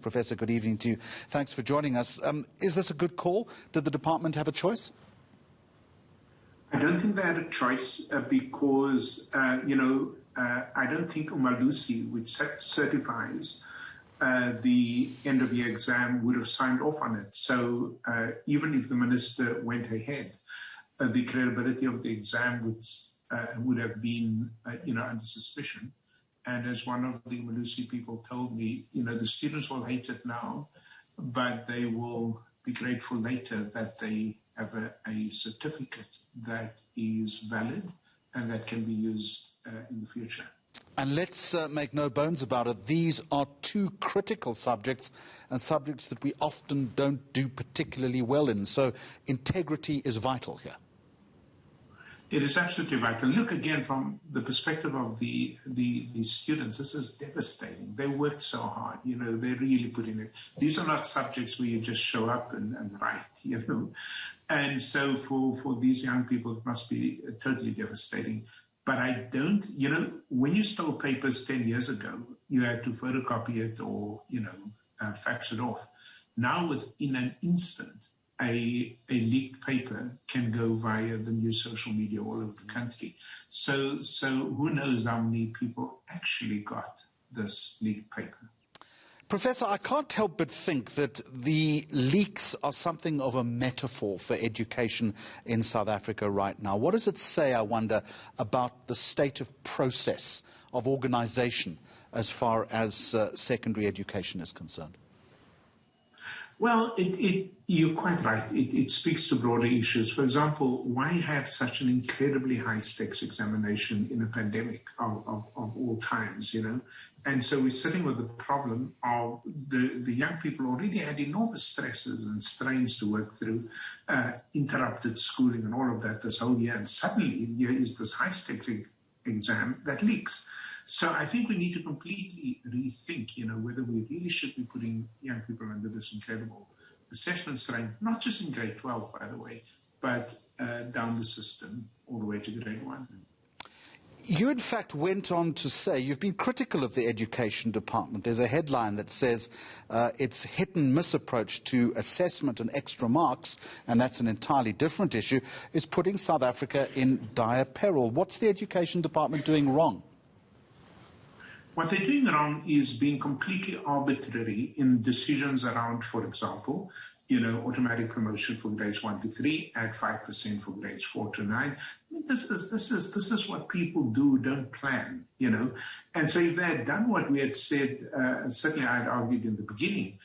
Professor, good evening to you. Thanks for joining us. Is this a good call? Did the department have a choice? I don't think they had a choice because, I don't think Umalusi, which certifies the end-of-year exam, would have signed off on it. So even if the minister went ahead, the credibility of the exam would have been, under suspicion. And as one of the Umalusi people told me, the students will hate it now, but they will be grateful later that they have a certificate that is valid and that can be used in the future. And let's make no bones about it. These are two critical subjects and subjects that we often don't do particularly well in. So integrity is vital here. It is absolutely vital. Look, again, from the perspective of the students, this is devastating. They worked so hard, they really put in it. These are not subjects where you just show up and write, And so for these young people, it must be totally devastating. But I don't, when you stole papers 10 years ago, you had to photocopy it or, fax it off. Now, within an instant, a leaked paper can go via the new social media all over the country. So who knows how many people actually got this leaked paper. Professor, I can't help but think that the leaks are something of a metaphor for education in South Africa right now. What does it say, I wonder, about the state of process of organisation as far as secondary education is concerned? Well, you're quite right. It speaks to broader issues. For example, why have such an incredibly high-stakes examination in a pandemic of all times, And so we're sitting with the problem of the young people already had enormous stresses and strains to work through, interrupted schooling and all of that this whole year. And suddenly here is this high-stakes exam that leaks. So I think we need to completely rethink, whether we really should be putting young people under this incredible assessment strain, not just in grade 12, by the way, but down the system all the way to grade 1. You, in fact, went on to say you've been critical of the education department. There's a headline that says its hit-and-miss approach to assessment and extra marks, and that's an entirely different issue, is putting South Africa in dire peril. What's the education department doing wrong? What they're doing wrong is being completely arbitrary in decisions around, for example, automatic promotion for grades 1 to 3, add 5% for grades 4 to 9. I mean, this is what people do, don't plan, And so if they had done what we had said, certainly I had argued in the beginning,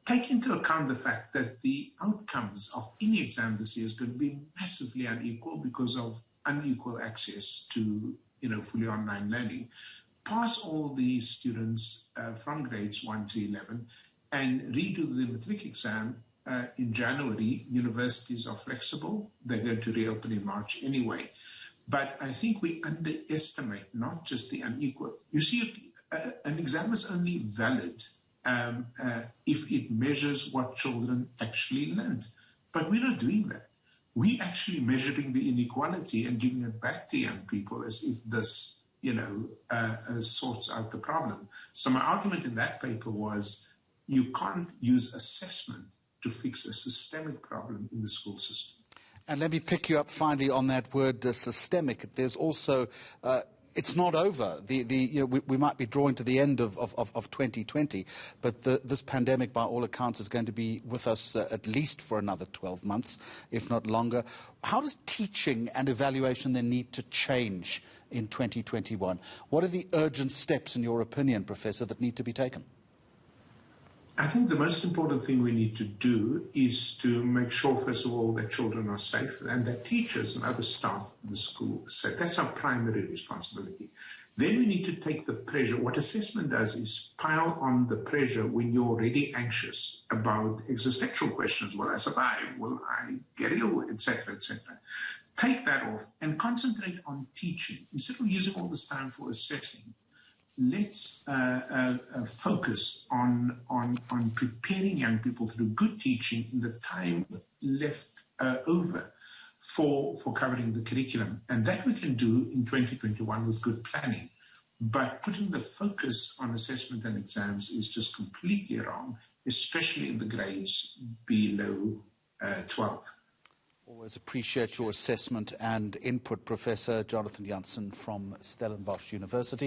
take into account the fact that the outcomes of any exam this year is going to be massively unequal because of unequal access to, fully online learning. Pass all these students from grades 1 to 11 and redo the matric exam in January. Universities are flexible. They're going to reopen in March anyway. But I think we underestimate not just the unequal. You see, an exam is only valid if it measures what children actually learned. But we're not doing that. We're actually measuring the inequality and giving it back to young people as if this sorts out the problem. So my argument in that paper was you can't use assessment to fix a systemic problem in the school system. And let me pick you up finally on that word systemic. There's also, it's not over. We might be drawing to the end of 2020, but this pandemic, by all accounts, is going to be with us at least for another 12 months, if not longer. How does teaching and evaluation then need to change in 2021? What are the urgent steps, in your opinion, Professor, that need to be taken? I think the most important thing we need to do is to make sure, first of all, that children are safe and that teachers and other staff in the school are safe. That's our primary responsibility. Then we need to take the pressure. What assessment does is pile on the pressure when you're already anxious about existential questions. Will I survive? Will I get ill? Etc., etc. Take that off and concentrate on teaching. Instead of using all this time for assessing, let's focus on preparing young people through good teaching in the time left over for covering the curriculum. And that we can do in 2021 with good planning. But putting the focus on assessment and exams is just completely wrong, especially in the grades below 12. Always appreciate your assessment and input, Professor Jonathan Jansen from Stellenbosch University.